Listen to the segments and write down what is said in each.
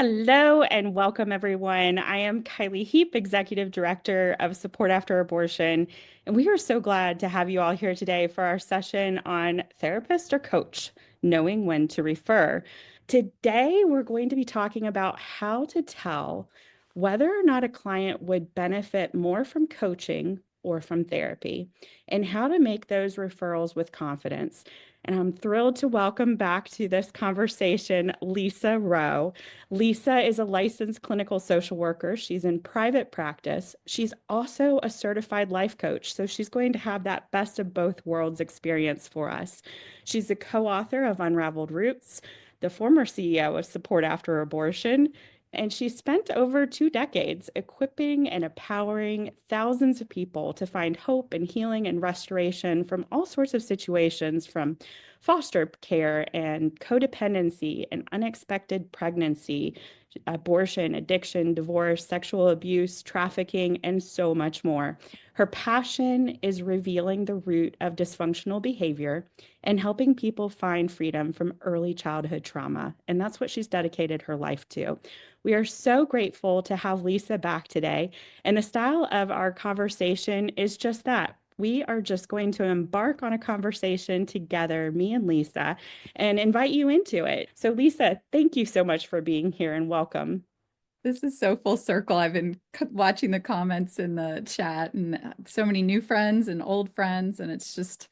Hello and welcome, everyone. I am Kylie Heap, Executive Director of Support After Abortion, and we are so glad to have you all here today for our session on therapist or coach, knowing when to refer. Today, we're going to be talking about how to tell whether or not a client would benefit more from coaching or from therapy, and how to make those referrals with confidence. And I'm thrilled to welcome back to this conversation Lisa Rowe. Lisa is a licensed clinical social worker. She's in private practice. She's also a certified life coach, so she's going to have that best of both worlds experience for us. She's the co-author of Unraveled Roots, the former CEO of Support After Abortion, and she spent over 2 decades equipping and empowering thousands of people to find hope and healing and restoration from all sorts of situations, from foster care and codependency and unexpected pregnancy, abortion, addiction, divorce, sexual abuse, trafficking, and so much more. Her passion is revealing the root of dysfunctional behavior and helping people find freedom from early childhood trauma. And that's what she's dedicated her life to. We are so grateful to have Lisa back today. And the style of our conversation is just that. We are just going to embark on a conversation together, me and Lisa, and invite you into it. So, Lisa, thank you so much for being here and welcome. This is so full circle. I've been watching the comments in the chat and so many new friends and old friends. And it's just,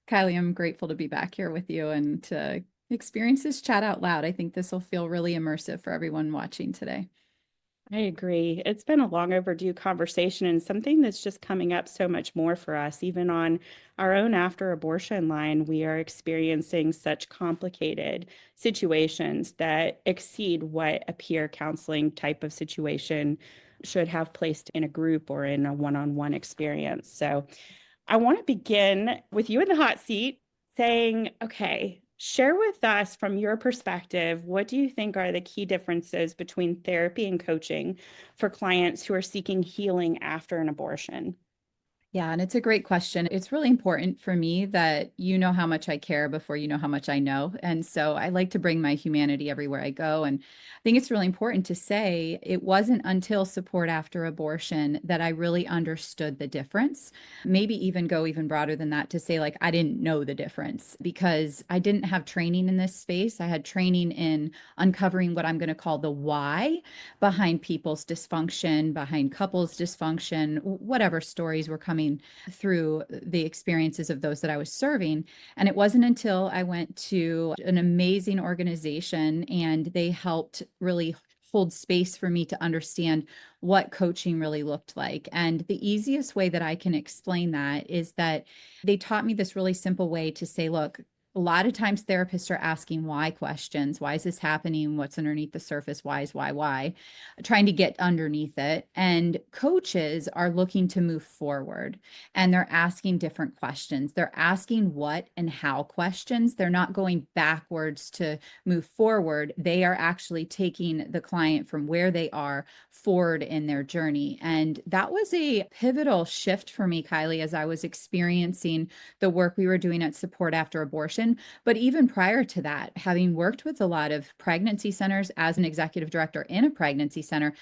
Kylie, I'm grateful to be back here with you and to experience this chat out loud. I think this will feel really immersive for everyone watching today. I agree. It's been a long overdue conversation and something that's just coming up so much more for us. Even on our own after abortion line, we are experiencing such complicated situations that exceed what a peer counseling type of situation should have placed in a group or in a one-on-one experience. So I want to begin with you in the hot seat saying, okay, share with us from your perspective, what do you think are the key differences between therapy and coaching for clients who are seeking healing after an abortion? Yeah, and it's a great question. It's really important for me that you know how much I care before you know how much I know. And so I like to bring my humanity everywhere I go. And I think it's really important to say it wasn't until support after abortion that I really understood the difference. Maybe even go even broader than that to say, like, I didn't know the difference because I didn't have training in this space. I had training in uncovering what I'm going to call the why behind people's dysfunction, behind couples' dysfunction, whatever stories were coming through the experiences of those that I was serving. And it wasn't until I went to an amazing organization and they helped really hold space for me to understand what coaching really looked like. And the easiest way that I can explain that is that they taught me this really simple way to say, look, a lot of times therapists are asking why questions. Why is this happening? What's underneath the surface? Why is why? Trying to get underneath it. And coaches are looking to move forward and they're asking different questions. They're asking what and how questions. They're not going backwards to move forward. They are actually taking the client from where they are forward in their journey. And that was a pivotal shift for me, Kylie, as I was experiencing the work we were doing at Support After Abortion. But even prior to that, having worked with a lot of pregnancy centers as an executive director in a pregnancy center,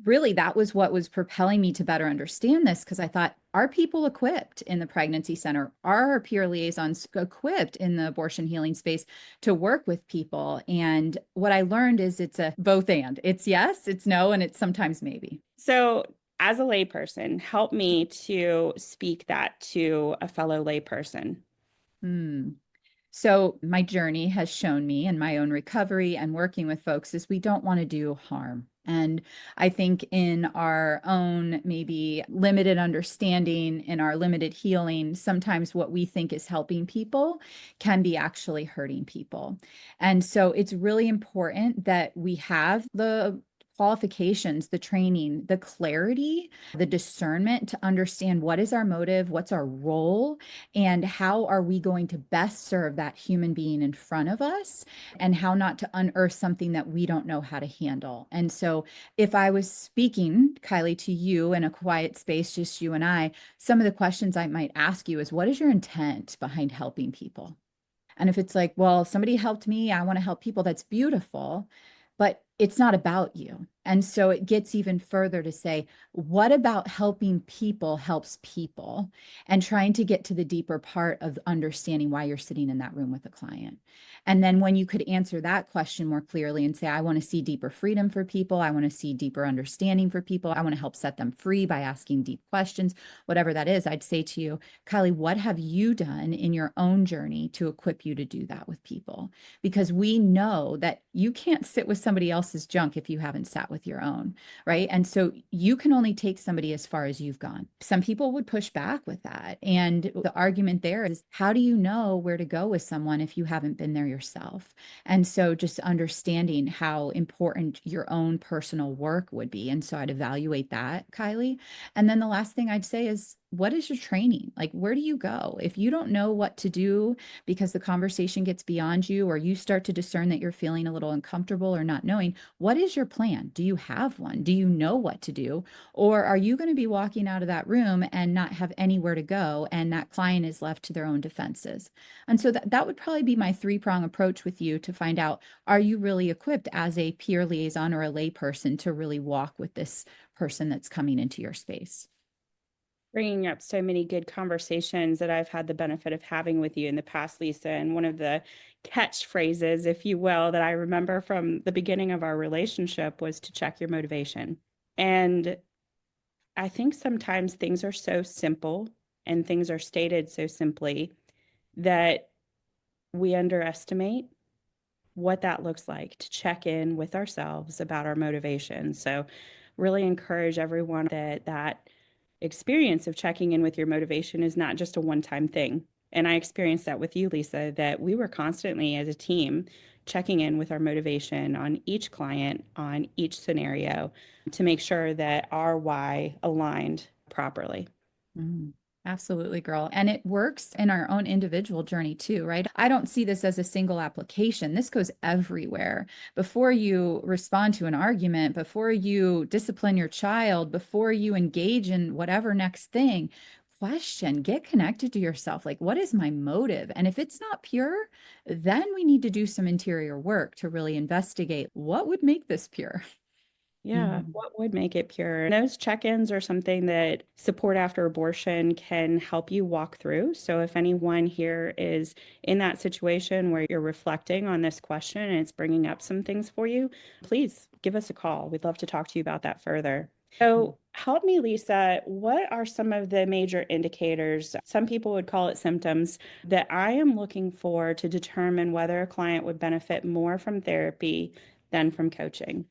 really that was what was propelling me to better understand this, because I thought, are people equipped in the pregnancy center? Are our peer liaisons equipped in the abortion healing space to work with people? And what I learned is it's a both and. It's yes, it's no, and it's sometimes maybe. So, as a layperson, help me to speak that to a fellow layperson. Hmm. So my journey has shown me in my own recovery and working with folks is we don't want to do harm. And I think in our own maybe limited understanding, in our limited healing, sometimes what we think is helping people can be actually hurting people. And so it's really important that we have the qualifications, the training, the clarity, the discernment to understand what is our motive, what's our role, and how are we going to best serve that human being in front of us, and how not to unearth something that we don't know how to handle. And so if I was speaking, Kylie, to you in a quiet space, just you and I, some of the questions I might ask you is, what is your intent behind helping people? And if it's like, well, somebody helped me, I want to help people, that's beautiful. But it's not about you. And so it gets even further to say, what about helping people helps people, and trying to get to the deeper part of understanding why you're sitting in that room with a client. And then when you could answer that question more clearly and say, I want to see deeper freedom for people, I want to see deeper understanding for people, I want to help set them free by asking deep questions, whatever that is, I'd say to you, Kylie, what have you done in your own journey to equip you to do that with people? Because we know that you can't sit with somebody else's junk if you haven't sat with your own, right? And so you can only take somebody as far as you've gone. Some people would push back with that. And the argument there is, how do you know where to go with someone if you haven't been there yourself? And so just understanding how important your own personal work would be. And so I'd evaluate that, Kylie. And then the last thing I'd say is, what is your training? Like, where do you go? If you don't know what to do because the conversation gets beyond you, or you start to discern that you're feeling a little uncomfortable or not knowing, what is your plan? Do you have one? Do you know what to do? Or are you going to be walking out of that room and not have anywhere to go, and that client is left to their own defenses? And so that would probably be my three-prong approach with you to find out, are you really equipped as a peer liaison or a lay person to really walk with this person that's coming into your space? Bringing up so many good conversations that I've had the benefit of having with you in the past, Lisa. And one of the catchphrases, if you will, that I remember from the beginning of our relationship was to check your motivation. And I think sometimes things are so simple and things are stated so simply that we underestimate what that looks like to check in with ourselves about our motivation. So, really encourage everyone that that experience of checking in with your motivation is not just a one-time thing. And I experienced that with you, Lisa, that we were constantly as a team checking in with our motivation on each client, on each scenario to make sure that our why aligned properly. Mm, absolutely, girl. And it works in our own individual journey too, right? I don't see this as a single application. This goes everywhere. Before you respond to an argument, before you discipline your child, before you engage in whatever next thing, question, get connected to yourself. Like, what is my motive? And if it's not pure, then we need to do some interior work to really investigate what would make this pure. Yeah, what would make it pure? And those check-ins are something that support after abortion can help you walk through. So if anyone here is in that situation where you're reflecting on this question and it's bringing up some things for you, please give us a call. We'd love to talk to you about that further. So help me, Lisa, what are some of the major indicators, some people would call it symptoms, that I am looking for to determine whether a client would benefit more from therapy than from coaching?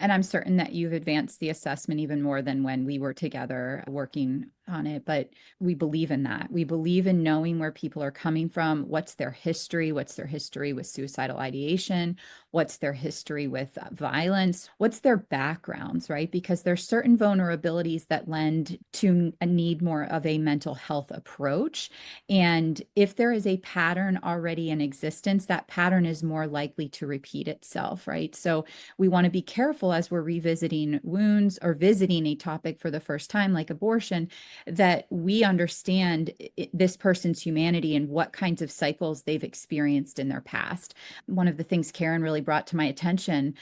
And I'm certain that you've advanced the assessment even more than when we were together working on it. But we believe in that. We believe in knowing where people are coming from, what's their history with suicidal ideation, what's their history with violence, what's their backgrounds, right? Because there's certain vulnerabilities that lend to a need more of a mental health approach. And if there is a pattern already in existence, that pattern is more likely to repeat itself, right? So we want to be careful as we're revisiting wounds or visiting a topic for the first time, like abortion, that we understand this person's humanity and what kinds of cycles they've experienced in their past. One of the things Karen really brought to my attention,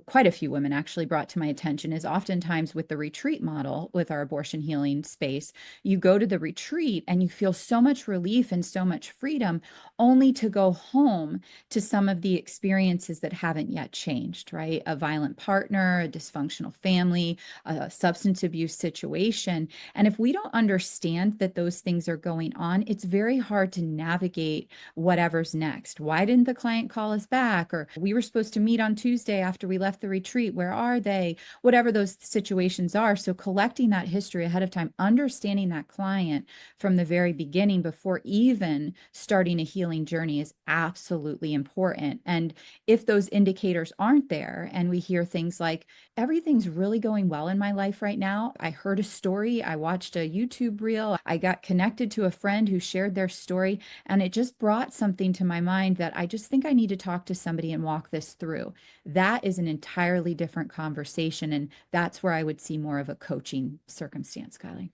quite a few women actually brought to my attention, is oftentimes with the retreat model with our abortion healing space, you go to the retreat and you feel so much relief and so much freedom, only to go home to some of the experiences that haven't yet changed, right? A violent partner, a dysfunctional family, a substance abuse situation. And if we don't understand that those things are going on, it's very hard to navigate whatever's next. Why didn't the client call us back? Or we were supposed to meet on Tuesday after we left the retreat. Where are they? Whatever those situations are. So collecting that history ahead of time, understanding that client from the very beginning before even starting a healing journey is absolutely important. And if those indicators aren't there, and we hear things like, everything's really going well in my life right now. I heard a story. I watched a YouTube reel. I got connected to a friend who shared their story, and it just brought something to my mind that I just think I need to talk to somebody and walk this through. That is an entirely different conversation. And that's where I would see more of a coaching circumstance, Kylie.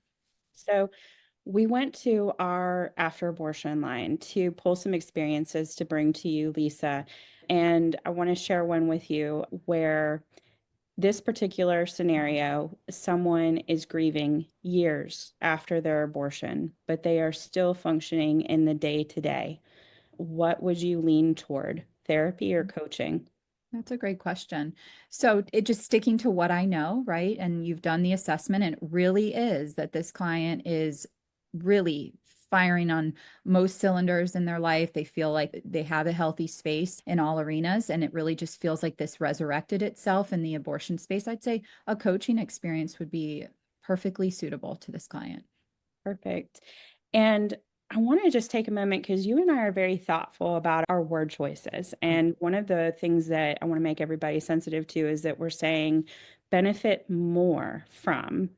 So we went to our after abortion line to pull some experiences to bring to you, Lisa. And I want to share one with you where this particular scenario, someone is grieving years after their abortion, but they are still functioning in the day to day. What would you lean toward, therapy or coaching? That's a great question. So it just sticking to what I know, right? And you've done the assessment, and it really is that this client is really firing on most cylinders in their life. They feel like they have a healthy space in all arenas, and it really just feels like this resurrected itself in the abortion space. I'd say a coaching experience would be perfectly suitable to this client. Perfect. And I want to just take a moment because you and I are very thoughtful about our word choices. And one of the things that I want to make everybody sensitive to is that we're saying benefit more from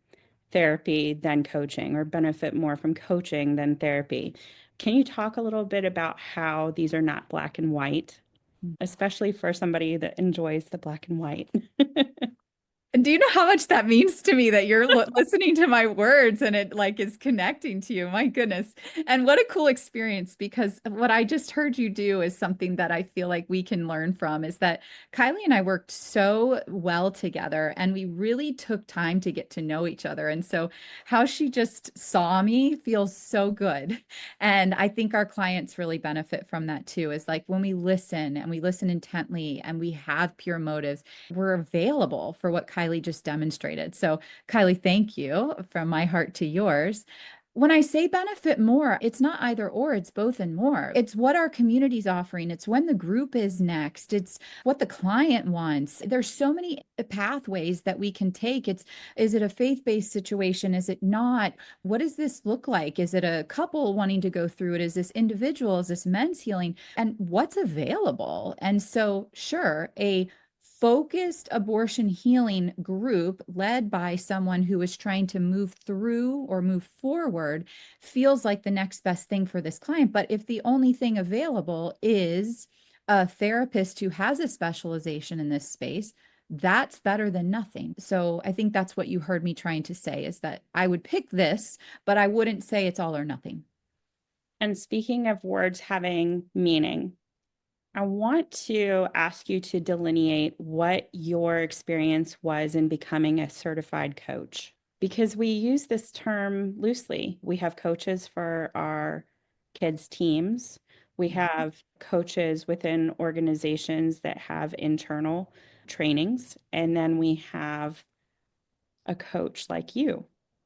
therapy than coaching, or benefit more from coaching than therapy. Can you talk a little bit about how these are not black and white, especially for somebody that enjoys the black and white? And do you know how much that means to me that you're listening to my words and it like is connecting to you? My goodness. And what a cool experience, because what I just heard you do is something that I feel like we can learn from, is that Kylie and I worked so well together and we really took time to get to know each other. And so how she just saw me feels so good. And I think our clients really benefit from that too, is like when we listen and we listen intently and we have pure motives, we're available for what Kylie just demonstrated. So, Kylie, thank you from my heart to yours. When I say benefit more, it's not either or, it's both and more. It's what our community's offering. It's when the group is next. It's what the client wants. There's so many pathways that we can take. Is it a faith-based situation? Is it not? What does this look like? Is it a couple wanting to go through it? Is this individual? Is this men's healing? And what's available? And so, sure, a focused abortion healing group led by someone who is trying to move through or move forward feels like the next best thing for this client. But if the only thing available is a therapist who has a specialization in this space, that's better than nothing. So I think that's what you heard me trying to say, is that I would pick this, but I wouldn't say it's all or nothing. And speaking of words having meaning, I want to ask you to delineate what your experience was in becoming a certified coach, because we use this term loosely. We have coaches for our kids' teams. We have coaches within organizations that have internal trainings, and then we have a coach like you.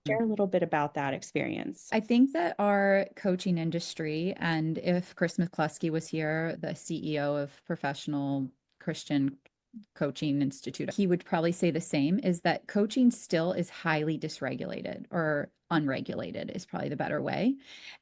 Share a little bit about that experience. I think that our coaching industry, and if Chris McCluskey was here, the CEO of Professional Christian Coaching Institute, he would probably say the same, is that coaching still is highly dysregulated, or unregulated is probably the better way.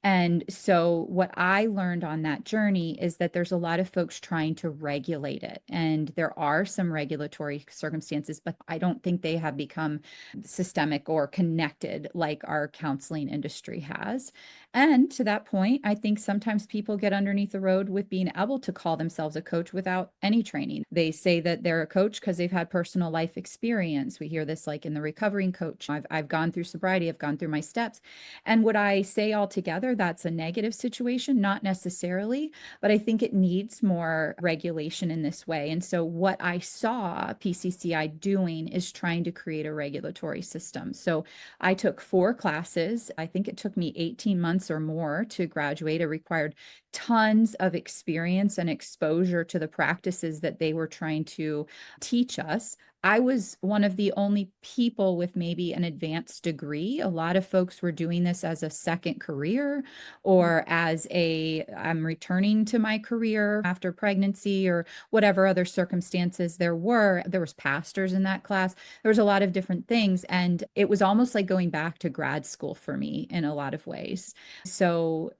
And so what I learned on that journey is that there's a lot of folks trying to regulate it. And there are some regulatory circumstances, but I don't think they have become systemic or connected like our counseling industry has. And to that point, I think sometimes people get underneath the road with being able to call themselves a coach without any training. They say that they're a coach because they've had personal life experience. We hear this like in the recovering coach. I've gone through sobriety, I've gone through my steps. And would I say altogether that's a negative situation? Not necessarily, but I think it needs more regulation in this way. And so what I saw PCCI doing is trying to create a regulatory system. So I took 4 classes. I think it took me 18 months or more to graduate. It required tons of experience and exposure to the practices that they were trying to teach us. I was one of the only people with maybe an advanced degree. A lot of folks were doing this as a second career, or as I'm returning to my career after pregnancy, or whatever other circumstances there were. There was pastors in that class. There was a lot of different things. And it was almost like going back to grad school for me in a lot of ways. So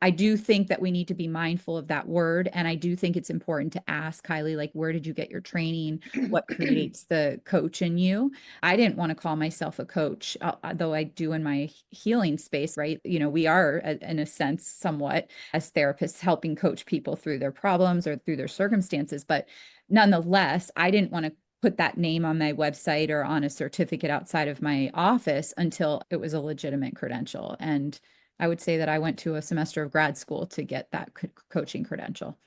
I do think that we need to be mindful of that word. And I do think it's important to ask Kylie, like, where did you get your training? What creates the coach in you? I didn't want to call myself a coach, though I do in my healing space, right? You know, we are, in a sense, somewhat as therapists helping coach people through their problems or through their circumstances. But nonetheless, I didn't want to put that name on my website or on a certificate outside of my office until it was a legitimate credential. And I would say that I went to a semester of grad school to get that coaching credential.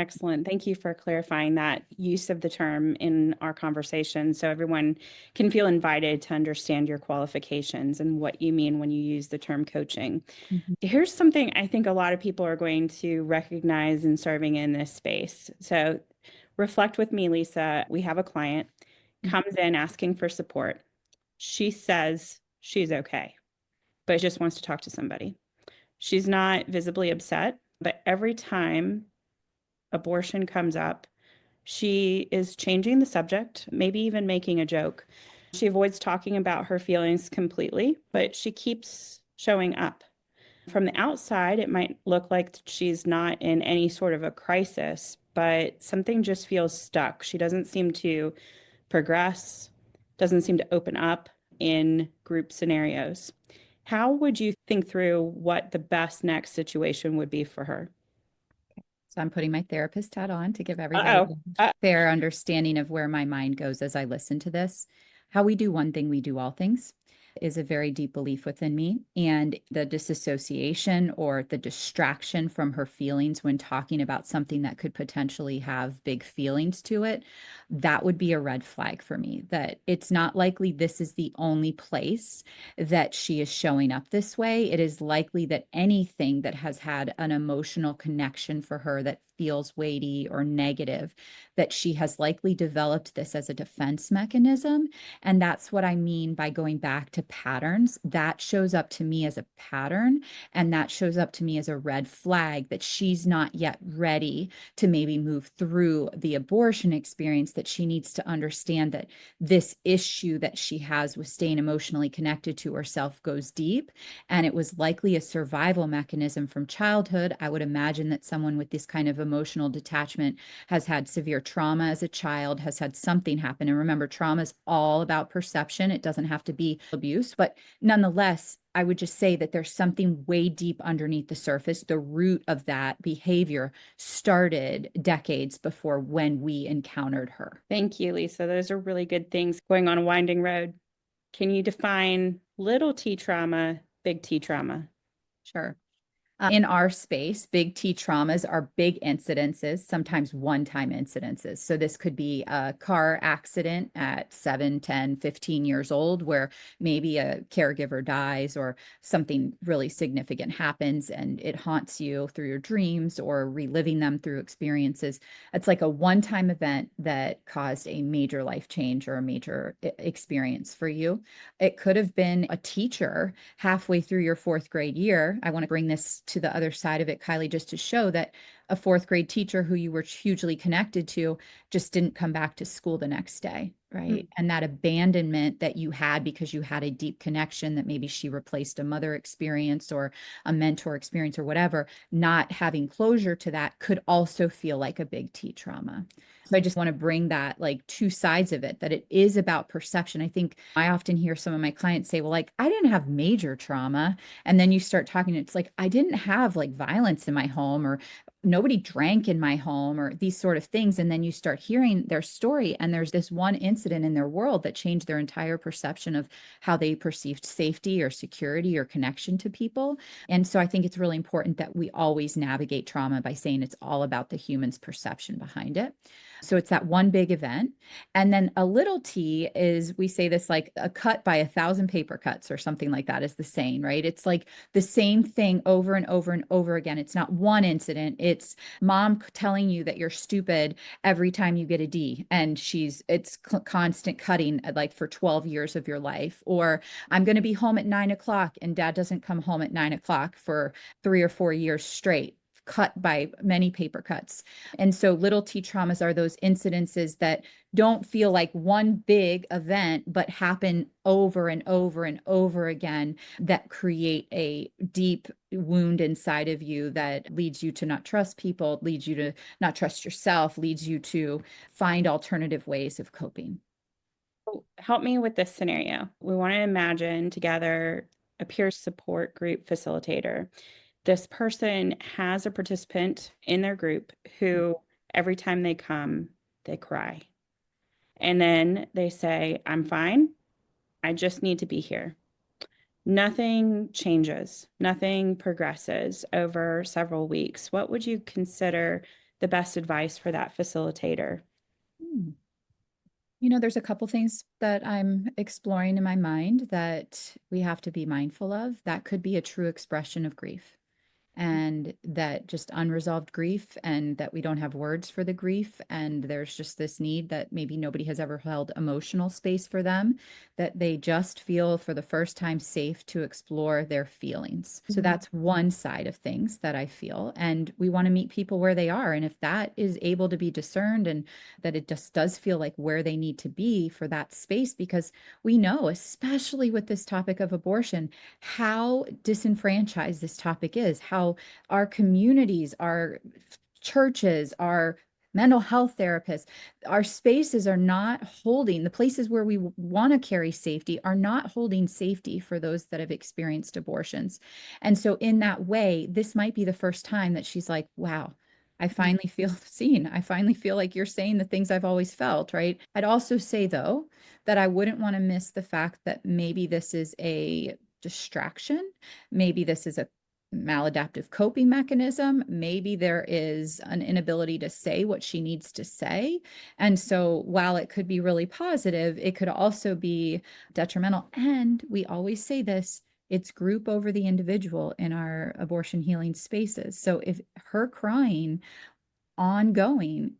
Excellent. Thank you for clarifying that use of the term in our conversation so everyone can feel invited to understand your qualifications and what you mean when you use the term coaching. Mhm. Here's something I think a lot of people are going to recognize in serving in this space. So reflect with me, Lisa. We have a client comes in asking for support. She says she's okay, but just wants to talk to somebody. She's not visibly upset, but every time abortion comes up, she is changing the subject, maybe even making a joke. She avoids talking about her feelings completely, but she keeps showing up. From the outside, it might look like she's not in any sort of a crisis, but something just feels stuck. She doesn't seem to progress, doesn't seem to open up in group scenarios. How would you think through what the best next situation would be for her? So I'm putting my therapist hat on to give everybody Uh-oh. a fair understanding of where my mind goes as I listen to this. How we do one thing, we do all things is a very deep belief within me. And the disassociation or the distraction from her feelings when talking about something that could potentially have big feelings to it, that would be a red flag for me. That it's not likely this is the only place that she is showing up this way. It is likely that anything that has had an emotional connection for her that feels weighty or negative, that she has likely developed this as a defense mechanism. And that's what I mean by going back to patterns. That shows up to me as a pattern, and that shows up to me as a red flag that she's not yet ready to maybe move through the abortion experience, that she needs to understand that this issue that she has with staying emotionally connected to herself goes deep. And it was likely a survival mechanism from childhood. I would imagine that someone with this kind of emotional detachment has had severe trauma as a child, has had something happen. And remember, trauma is all about perception. It doesn't have to be abuse. But nonetheless, I would just say that there's something way deep underneath the surface. The root of that behavior started decades before when we encountered her. Thank you, Lisa. Those are really good things going on a winding road. Can you define little t trauma, big T trauma? Sure. In our space, big T traumas are big incidences, sometimes one-time incidences. So this could be a car accident at 7, 10, 15 years old, where maybe a caregiver dies or something really significant happens and it haunts you through your dreams or reliving them through experiences. It's like a one-time event that caused a major life change or a major experience for you. It could have been a teacher halfway through your fourth grade year. I want to bring this to the other side of it, Kylie, just to show that a fourth grade teacher who you were hugely connected to just didn't come back to school the next day, right? Mm. And that abandonment that you had because you had a deep connection, that maybe she replaced a mother experience or a mentor experience or whatever, not having closure to that could also feel like a big T trauma. So I just want to bring that like two sides of it, that it is about perception. I think I often hear some of my clients say, well, like, I didn't have major trauma. And then you start talking, it's like, I didn't have like violence in my home, or nobody drank in my home, or these sort of things. And then you start hearing their story, and there's this one incident in their world that changed their entire perception of how they perceived safety or security or connection to people. And so I think it's really important that we always navigate trauma by saying it's all about the human's perception behind it. So it's that one big event. And then a little t is, we say this like a cut by 1,000 paper cuts or something like that is the saying, right? It's like the same thing over and over and over again. It's not one incident. It's mom telling you that you're stupid every time you get a D, and it's constant cutting like for 12 years of your life. Or I'm going to be home at 9 o'clock and dad doesn't come home at 9 o'clock for 3 or 4 years straight, cut by many paper cuts. And so little T traumas are those incidences that don't feel like one big event, but happen over and over and over again, that create a deep wound inside of you that leads you to not trust people, leads you to not trust yourself, leads you to find alternative ways of coping. Help me with this scenario. We want to imagine together a peer support group facilitator. This person has a participant in their group who, every time they come, they cry. And then they say, I'm fine. I just need to be here. Nothing changes, nothing progresses over several weeks. What would you consider the best advice for that facilitator? Hmm. You know, there's a couple things that I'm exploring in my mind that we have to be mindful of. That could be a true expression of grief, and that just unresolved grief, and that we don't have words for the grief, and there's just this need that maybe nobody has ever held emotional space for them, that they just feel for the first time safe to explore their feelings. So Mhm. that's one side of things that I feel, and we want to meet people where they are, and if that is able to be discerned, and that it just does feel like where they need to be for that space, because we know, especially with this topic of abortion, how disenfranchised this topic is, how our communities, our churches, our mental health therapists, our spaces are not holding, the places where we want to carry safety are not holding safety for those that have experienced abortions. And so, in that way, this might be the first time that she's like, wow, I finally feel seen. I finally feel like you're saying the things I've always felt, right? I'd also say, though, that I wouldn't want to miss the fact that maybe this is a distraction. Maybe this is a maladaptive coping mechanism. Maybe there is an inability to say what she needs to say. And so while it could be really positive, it could also be detrimental. And we always say this, it's group over the individual in our abortion healing spaces. So if her crying ongoing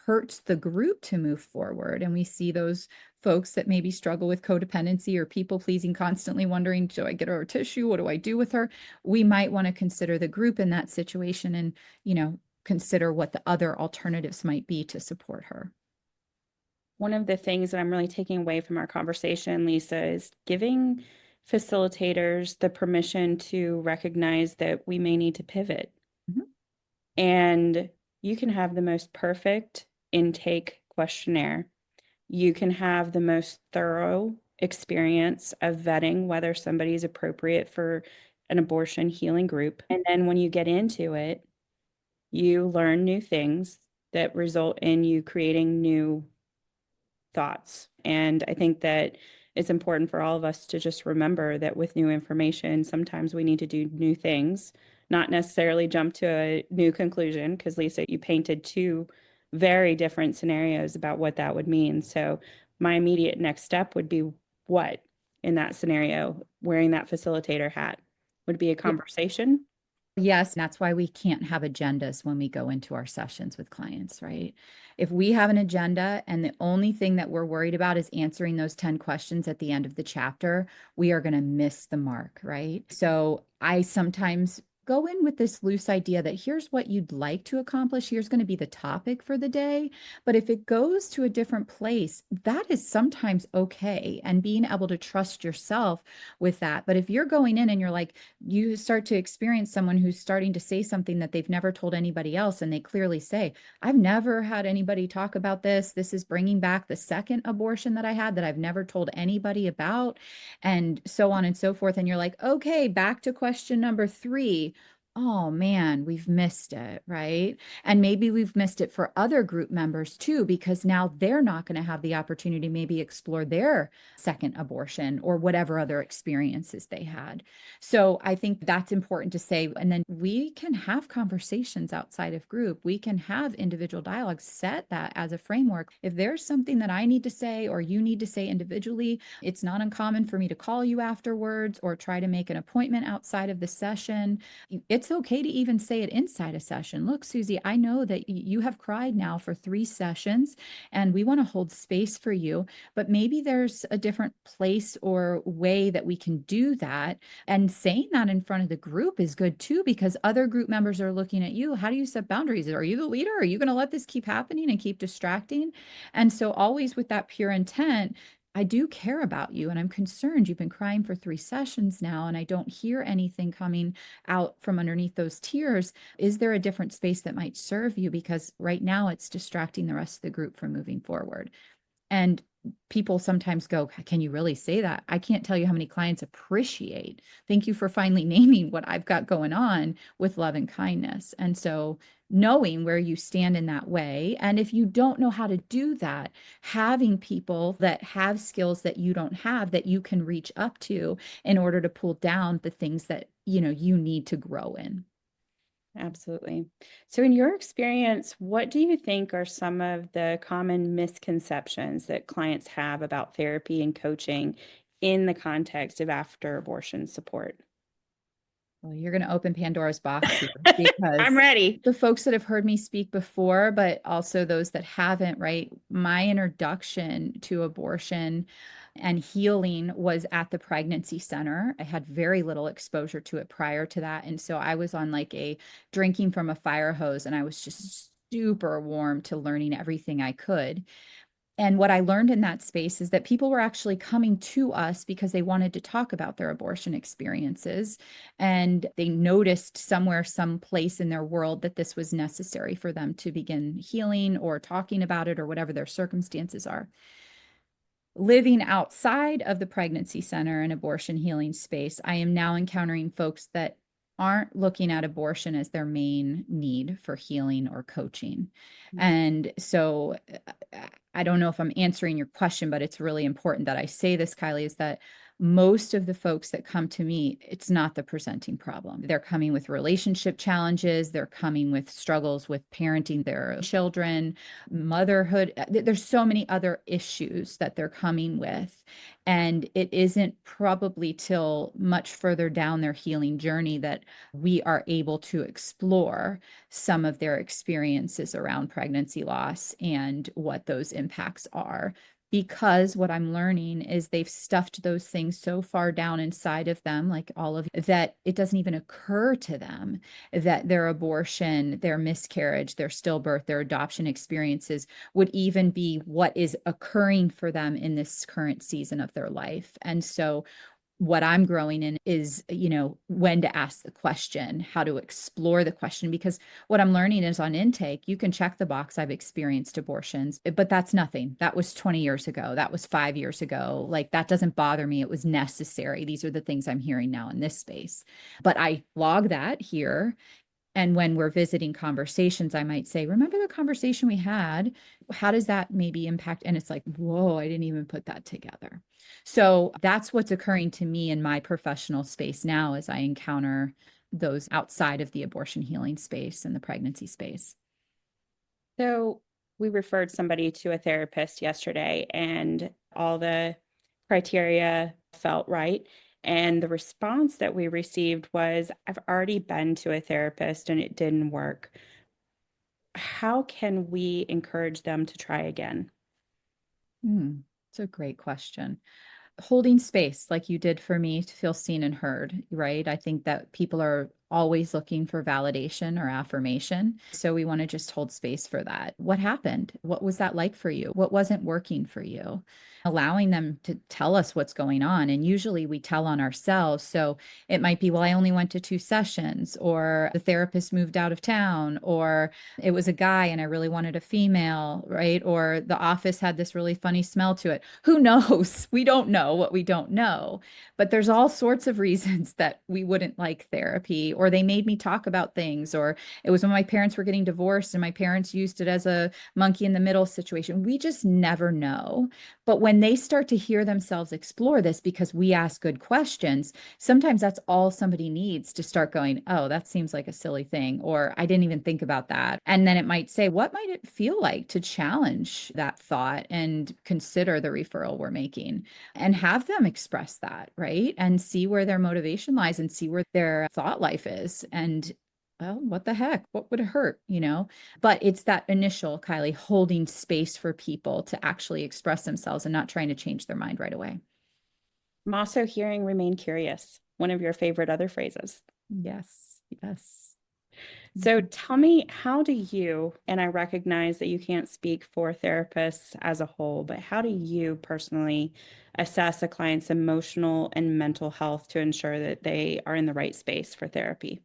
hurts the group to move forward, and we see those folks that maybe struggle with codependency or people pleasing, constantly wondering, do I get her a tissue? What do I do with her? We might want to consider the group in that situation, and, consider what the other alternatives might be to support her. One of the things that I'm really taking away from our conversation, Lisa, is giving facilitators the permission to recognize that we may need to pivot. Mhm. And you can have the most perfect intake questionnaire. You can have the most thorough experience of vetting whether somebody is appropriate for an abortion healing group. And then when you get into it, you learn new things that result in you creating new thoughts. And I think that it's important for all of us to just remember that with new information, sometimes we need to do new things, not necessarily jump to a new conclusion. Because Lisa, you painted two very different scenarios about what that would mean. So my immediate next step would be what in that scenario, wearing that facilitator hat would be a conversation. Yes, and that's why we can't have agendas when we go into our sessions with clients, right? If we have an agenda and the only thing that we're worried about is answering those 10 questions at the end of the chapter, we are going to miss the mark, right? So I sometimes go in with this loose idea that here's what you'd like to accomplish, here's going to be the topic for the day. But if it goes to a different place, that is sometimes okay. And being able to trust yourself with that. But if you're going in and you're like, you start to experience someone who's starting to say something that they've never told anybody else, and they clearly say, I've never had anybody talk about this. This is bringing back the second abortion that I had that I've never told anybody about, and so on and so forth. And you're like, okay, back to question number 3. Oh man, we've missed it, right? And maybe we've missed it for other group members too, because now they're not going to have the opportunity to maybe explore their second abortion or whatever other experiences they had. So I think that's important to say. And then we can have conversations outside of group. We can have individual dialogues, set that as a framework. If there's something that I need to say or you need to say individually, it's not uncommon for me to call you afterwards or try to make an appointment outside of the session. It's okay to even say it inside a session. Look, Susie, I know that you have cried now for 3 sessions and we want to hold space for you, but maybe there's a different place or way that we can do that. And saying that in front of the group is good too, because other group members are looking at you. How do you set boundaries? Are you the leader? Are you going to let this keep happening and keep distracting? And so, always with that pure intent, I do care about you and I'm concerned. You've been crying for 3 sessions now, and I don't hear anything coming out from underneath those tears. Is there a different space that might serve you? Because right now it's distracting the rest of the group from moving forward. And people sometimes go, can you really say that? I can't tell you how many clients appreciate. Thank you for finally naming what I've got going on with love and kindness. And so knowing where you stand in that way. And if you don't know how to do that, having people that have skills that you don't have that you can reach up to in order to pull down the things that, you need to grow in. Absolutely. So, in your experience, what do you think are some of the common misconceptions that clients have about therapy and coaching in the context of after abortion support? Well, you're going to open Pandora's box here I'm because ready. the folks that have heard me speak before, but also those that haven't, right? My introduction to abortion and healing was at the pregnancy center. I had very little exposure to it prior to that. And so I was on like a drinking from a fire hose, and I was just super warm to learning everything I could. And what I learned in that space is that people were actually coming to us because they wanted to talk about their abortion experiences. And they noticed somewhere, some place in their world that this was necessary for them to begin healing or talking about it or whatever their circumstances are. Living outside of the pregnancy center and abortion healing space, I am now encountering folks that aren't looking at abortion as their main need for healing or coaching. And so I don't know if I'm answering your question, but it's really important that I say this, Kylie, is that most of the folks that come to me, it's not the presenting problem. They're coming with relationship challenges, they're coming with struggles with parenting their children, motherhood. There's so many other issues that they're coming with. And it isn't probably till much further down their healing journey that we are able to explore some of their experiences around pregnancy loss and what those impacts are. Because what I'm learning is they've stuffed those things so far down inside of them, like all of that, it doesn't even occur to them that their abortion, their miscarriage, their stillbirth, their adoption experiences would even be what is occurring for them in this current season of their life. And so what I'm growing in is, when to ask the question, how to explore the question, because what I'm learning is on intake, you can check the box, I've experienced abortions, but that's nothing. That was 20 years ago. That was 5 years ago. Like that doesn't bother me. It was necessary. These are the things I'm hearing now in this space. But I log that here. And when we're visiting conversations, I might say, remember the conversation we had? How does that maybe impact? And it's like, whoa, I didn't even put that together. So that's what's occurring to me in my professional space now as I encounter those outside of the abortion healing space and the pregnancy space. So we referred somebody to a therapist yesterday, and all the criteria felt right. And the response that we received was, I've already been to a therapist and it didn't work. How can we encourage them to try again? It's a great question. Holding space like you did for me to feel seen and heard, right? I think that people are always looking for validation or affirmation. So we want to just hold space for that. What happened? What was that like for you? What wasn't working for you? Allowing them to tell us what's going on. And usually we tell on ourselves. So it might be, well, I only went to 2 sessions, or the therapist moved out of town, or it was a guy and I really wanted a female, right? Or the office had this really funny smell to it. Who knows? We don't know what we don't know. But there's all sorts of reasons that we wouldn't like therapy, or they made me talk about things, or it was when my parents were getting divorced and my parents used it as a monkey in the middle situation. We just never know. But when they start to hear themselves explore this because we ask good questions, sometimes that's all somebody needs to start going, oh, that seems like a silly thing, or I didn't even think about that. And then it might say, what might it feel like to challenge that thought and consider the referral we're making, and have them express that, right? And see where their motivation lies and see where their thought life is. And well, what the heck? What would it hurt? But it's that initial, Kylie, holding space for people to actually express themselves and not trying to change their mind right away. I'm also hearing remain curious, one of your favorite other phrases. Yes, yes. So tell me, how do you, and I recognize that you can't speak for therapists as a whole, but how do you personally assess a client's emotional and mental health to ensure that they are in the right space for therapy?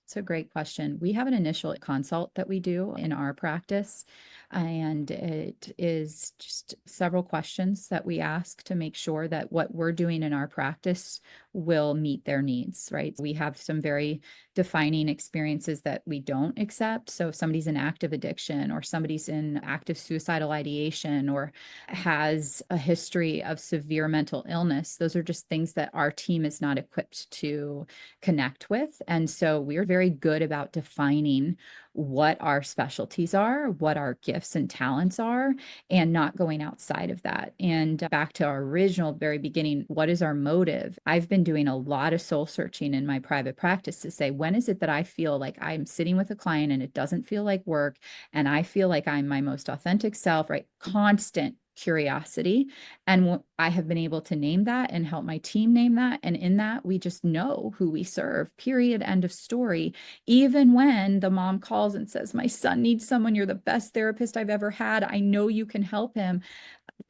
It's a great question. We have an initial consult that we do in our practice, and it is just several questions that we ask to make sure that what we're doing in our practice will meet their needs, right? We have some very defining experiences that we don't accept. So if somebody's in active addiction or somebody's in active suicidal ideation or has a history of severe mental illness, those are just things that our team is not equipped to connect with. And so we're very good about defining what our specialties are, what our gifts and talents are, and not going outside of that. And back to our original very beginning, what is our motive? I've been doing a lot of soul searching in my private practice to say, when is it that I feel like I'm sitting with a client and it doesn't feel like work and I feel like I'm my most authentic self, right? Constant curiosity. And I have been able to name that and help my team name that. And in that, we just know who we serve, period, end of story. Even when the mom calls and says, my son needs someone, you're the best therapist I've ever had. I know you can help him.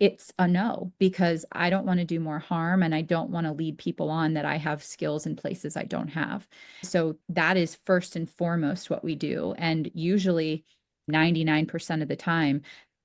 It's a no, because I don't want to do more harm and I don't want to lead people on that I have skills in places I don't have. So that is first and foremost what we do. And usually 99% of the time,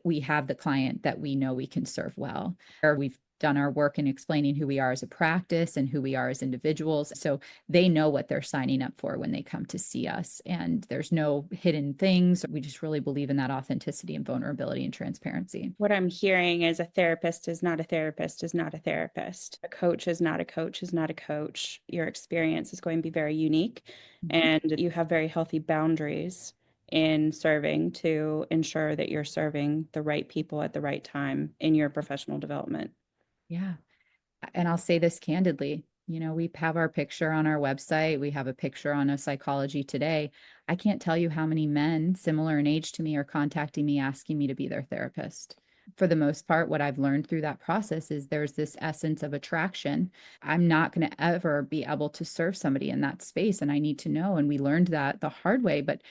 we have the client that we know we can serve well, or we've done our work in explaining who we are as a practice and who we are as individuals. So they know what they're signing up for when they come to see us. And there's no hidden things. We just really believe in that authenticity and vulnerability and transparency. What I'm hearing is a therapist is not a therapist is not a therapist. A coach is not a coach is not a coach. Your experience is going to be very unique, Mhm. and you have very healthy boundaries in serving to ensure that you're serving the right people at the right time in your professional development. Yeah. And I'll say this candidly, we have our picture on our website. We have a picture on a Psychology Today. I can't tell you how many men similar in age to me are contacting me asking me to be their therapist. For the most part, what I've learned through that process is there's this essence of attraction. I'm not going to ever be able to serve somebody in that space. And I need to know. And we learned that the hard way. But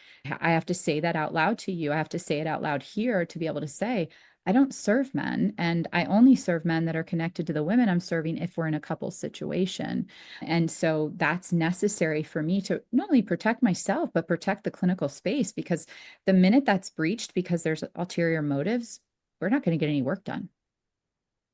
I have to say that out loud to you. I have to say it out loud here to be able to say, I don't serve men, and I only serve men that are connected to the women I'm serving if we're in a couple situation. And so that's necessary for me to not only protect myself, but protect the clinical space, because the minute that's breached because there's ulterior motives, we're not going to get any work done.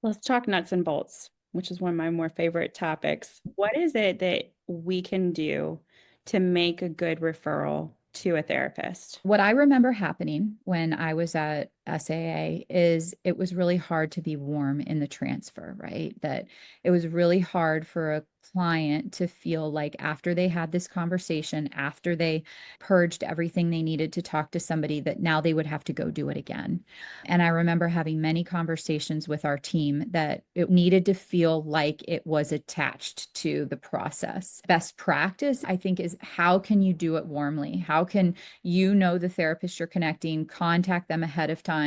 Let's talk nuts and bolts, which is one of my more favorite topics. What is it that we can do to make a good referral to a therapist? What I remember happening when I was at SAA is it was really hard to be warm in the transfer, right? That it was really hard for a client to feel like after they had this conversation, after they purged everything they needed to talk to somebody, that now they would have to go do it again. And I remember having many conversations with our team that it needed to feel like it was attached to the process. Best practice, I think, is how can you do it warmly? How can the therapist you're connecting, contact them ahead of time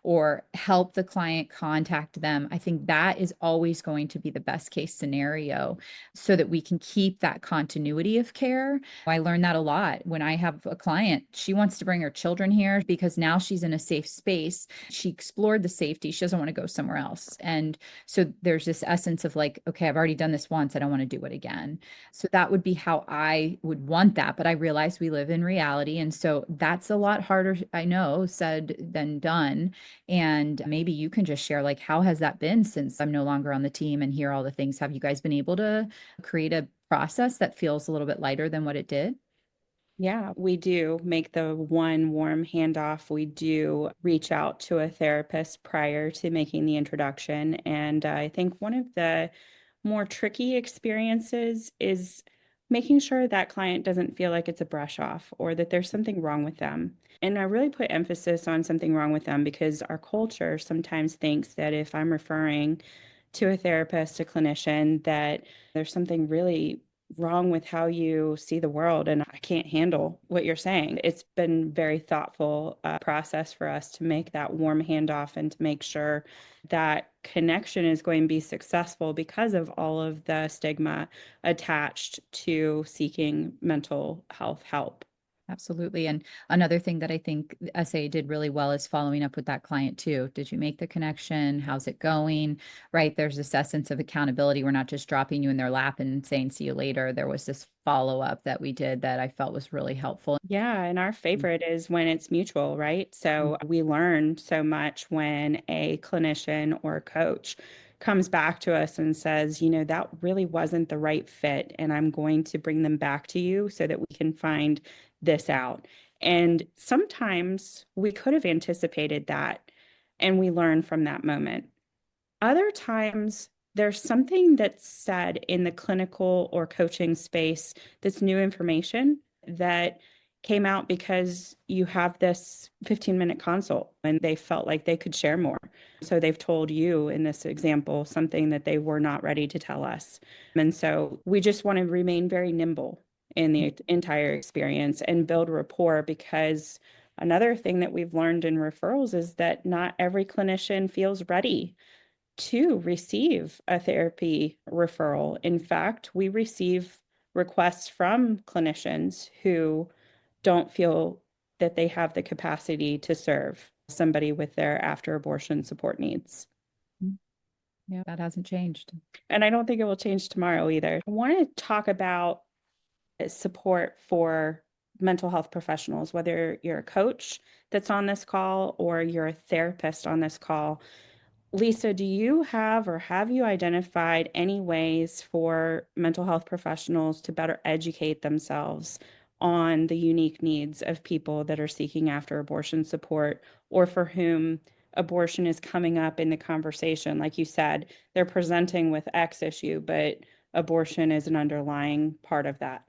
or help the client contact them? I think that is always going to be the best case scenario so that we can keep that continuity of care. I learned that a lot when I have a client. She wants to bring her children here because now she's in a safe space. She explored the safety. She doesn't want to go somewhere else. And so there's this essence of like, okay, I've already done this once. I don't want to do it again. So that would be how I would want that. But I realize we live in reality. And so that's a lot harder, I know, said than done. And maybe you can just share, like, how has that been since I'm no longer on the team and hear all the things? Have you guys been able to create a process that feels a little bit lighter than what it did? Yeah, we do make the one warm handoff. We do reach out to a therapist prior to making the introduction. And I think one of the more tricky experiences is making sure that client doesn't feel like it's a brush off or that there's something wrong with them. And I really put emphasis on something wrong with them because our culture sometimes thinks that if I'm referring to a therapist, a clinician, that there's something really wrong with how you see the world and I can't handle what you're saying. It's been very thoughtful process for us to make that warm handoff and to make sure that connection is going to be successful because of all of the stigma attached to seeking mental health help. Absolutely. And another thing that I think SA did really well is following up with that client too. Did you make the connection? How's it going? Right. There's this essence of accountability. We're not just dropping you in their lap and saying, see you later. There was this follow up that we did that I felt was really helpful. Yeah, and our favorite is when it's mutual, right? So we learn so much when a clinician or a coach comes back to us and says, that really wasn't the right fit, and I'm going to bring them back to you so that we can find this out. And sometimes we could have anticipated that, and we learn from that moment. Other times, there's something that's said in the clinical or coaching space that's new information that came out because you have this 15-minute consult and they felt like they could share more. So they've told you in this example something that they were not ready to tell us. And so we just want to remain very nimble in the entire experience and build rapport, because another thing that we've learned in referrals is that not every clinician feels ready to receive a therapy referral. In fact, we receive requests from clinicians who don't feel that they have the capacity to serve somebody with their after abortion support needs. Yeah, that hasn't changed. And I don't think it will change tomorrow either. I want to talk about support for mental health professionals, whether you're a coach that's on this call or you're a therapist on this call. Lisa, do you have or have you identified any ways for mental health professionals to better educate themselves on the unique needs of people that are seeking after abortion support, or for whom abortion is coming up in the conversation? Like you said, they're presenting with X issue, but abortion is an underlying part of that.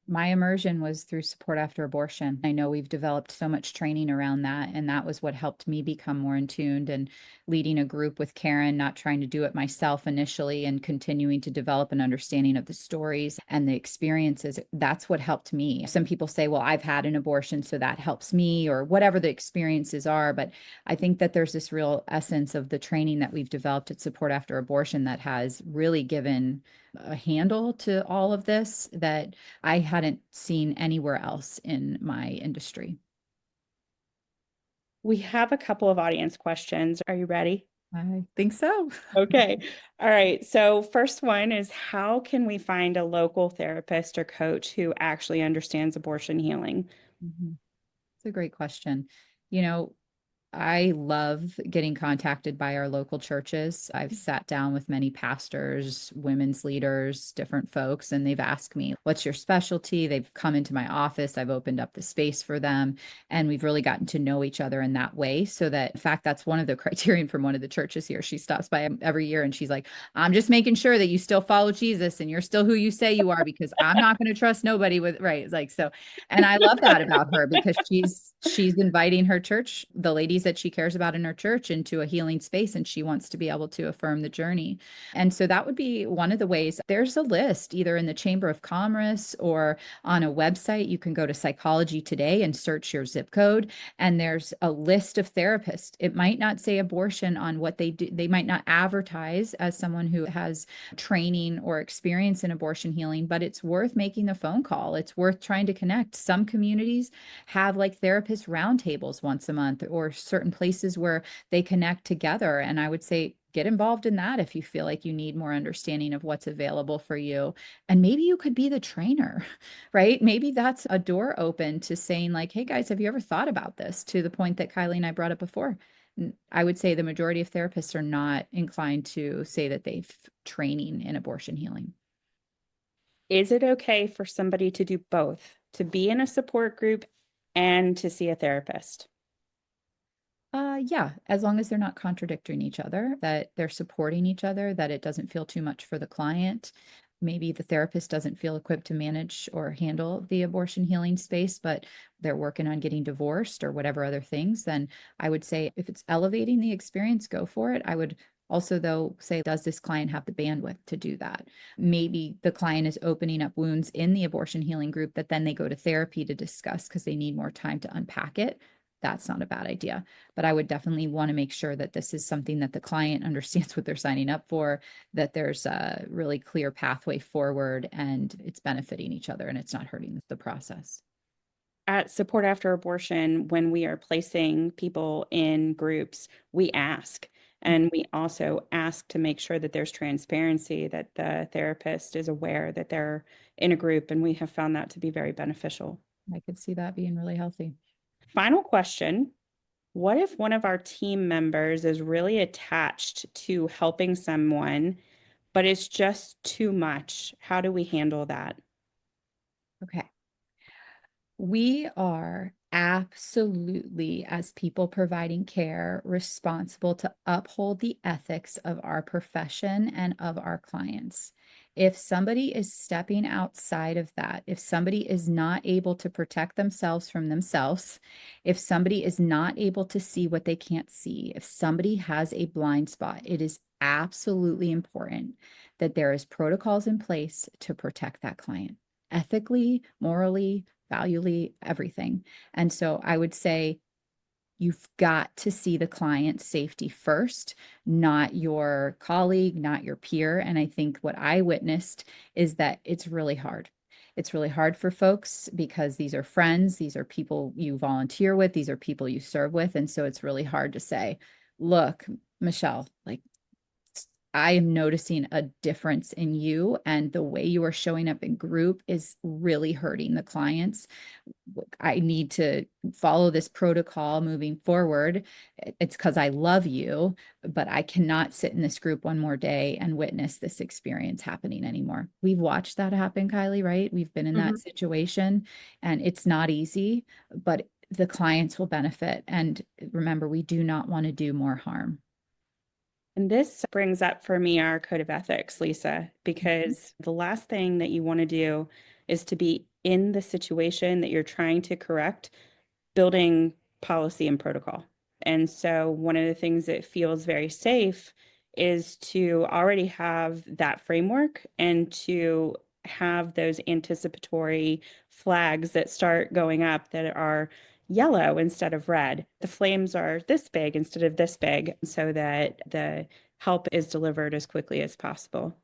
My immersion was through support after abortion. I know we've developed so much training around that, and that was what helped me become more in tuned and leading a group with Karen, not trying to do it myself initially and continuing to develop an understanding of the stories and the experiences. That's what helped me. Some people say, well, I've had an abortion, so that helps me, or whatever the experiences are. But I think that there's this real essence of the training that we've developed at support after abortion that has really given a handle to all of this that I hadn't seen anywhere else in my industry. We have a couple of audience questions. Are you ready? I think so. Okay. All right. So, first one is, how can we find a local therapist or coach who actually understands abortion healing? Mhm. It's a great question. You know, I love getting contacted by our local churches. I've sat down with many pastors, women's leaders, different folks, and they've asked me, what's your specialty? They've come into my office. I've opened up the space for them, and we've really gotten to know each other in that way. So that, in fact, that's one of the criterion from one of the churches here. She stops by every year and she's like, I'm just making sure that you still follow Jesus and you're still who you say you are, because I'm not going to trust nobody with, right. It's like, so, and I love that about her because she's inviting her church, the ladies that she cares about in her church, into a healing space, and she wants to be able to affirm the journey. And so that would be one of the ways. There's a list either in the Chamber of Commerce or on a website. You can go to Psychology Today and search your zip code, and there's a list of therapists. It might not say abortion on what they do. They might not advertise as someone who has training or experience in abortion healing, but it's worth making the phone call. It's worth trying to connect. Some communities have like therapist roundtables once a month, or certain places where they connect together. And I would say get involved in that if you feel like you need more understanding of what's available for you. And maybe you could be the trainer, right? Maybe that's a door open to saying, like, hey guys, have you ever thought about this? To the point that Kylie and I brought up before. I would say the majority of therapists are not inclined to say that they've training in abortion healing. Is it okay for somebody to do both, to be in a support group and to see a therapist? Yeah, as long as they're not contradicting each other, that they're supporting each other, that it doesn't feel too much for the client. Maybe the therapist doesn't feel equipped to manage or handle the abortion healing space, but they're working on getting divorced or whatever other things. Then I would say if it's elevating the experience, go for it. I would also, though, say, does this client have the bandwidth to do that? Maybe the client is opening up wounds in the abortion healing group that then they go to therapy to discuss because they need more time to unpack it. That's not a bad idea. But I would definitely want to make sure that this is something that the client understands what they're signing up for, that there's a really clear pathway forward and it's benefiting each other and it's not hurting the process. At Support After Abortion, when we are placing people in groups, we ask. And we also ask to make sure that there's transparency, that the therapist is aware that they're in a group, and we have found that to be very beneficial. I could see that being really healthy. Final question. What if one of our team members is really attached to helping someone, but it's just too much? How do we handle that? Okay. We are absolutely, as people providing care, responsible to uphold the ethics of our profession and of our clients. If somebody is stepping outside of that, if somebody is not able to protect themselves from themselves, if somebody is not able to see what they can't see, if somebody has a blind spot, it is absolutely important that there is protocols in place to protect that client ethically, morally, valuely, everything. And so I would say you've got to see the client's safety first, not your colleague, not your peer. And I think what I witnessed is that it's really hard. It's really hard for folks because these are friends, these are people you volunteer with, these are people you serve with. And so it's really hard to say, look, Michelle, like I am noticing a difference in you, and the way you are showing up in group is really hurting the clients. I need to follow this protocol moving forward. It's because I love you, but I cannot sit in this group one more day and witness this experience happening anymore. We've watched that happen, Kylie, right? We've been in that Mhm. situation, and it's not easy, but the clients will benefit. And remember, we do not want to do more harm. And this brings up for me our code of ethics, Lisa, because the last thing that you want to do is to be in the situation that you're trying to correct building policy and protocol. And so one of the things that feels very safe is to already have that framework and to have those anticipatory flags that start going up that are yellow instead of red. The flames are this big instead of this big so that the help is delivered as quickly as possible.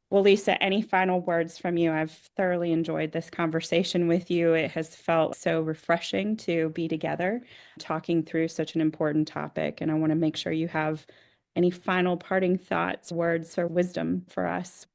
Well, Lisa, any final words from you? I've thoroughly enjoyed this conversation with you. It has felt so refreshing to be together talking through such an important topic. And I want to make sure you have any final parting thoughts, words, or wisdom for us.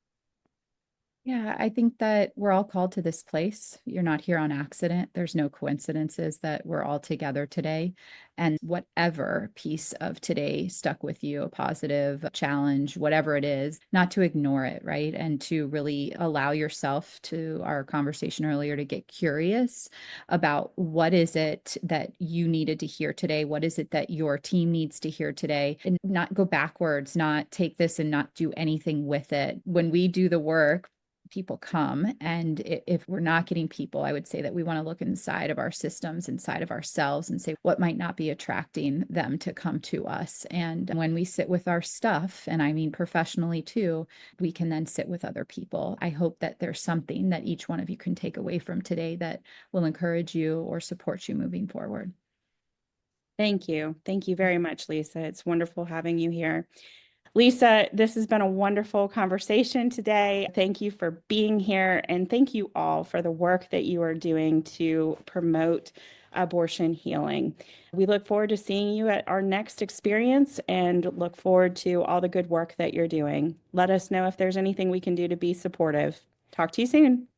Yeah, I think that we're all called to this place. You're not here on accident. There's no coincidences that we're all together today. And whatever piece of today stuck with you, a positive challenge, whatever it is, not to ignore it, right? And to really allow yourself to our conversation earlier to get curious about what is it that you needed to hear today? What is it that your team needs to hear today? And not go backwards, not take this and not do anything with it. When we do the work, people come. And if we're not getting people, I would say that we want to look inside of our systems, inside of ourselves, and say what might not be attracting them to come to us. And when we sit with our stuff, and I mean professionally too, we can then sit with other people. I hope that there's something that each one of you can take away from today that will encourage you or support you moving forward. Thank you. Thank you very much, Lisa. It's wonderful having you here. Lisa, this has been a wonderful conversation today. Thank you for being here, and thank you all for the work that you are doing to promote abortion healing. We look forward to seeing you at our next experience and look forward to all the good work that you're doing. Let us know if there's anything we can do to be supportive. Talk to you soon.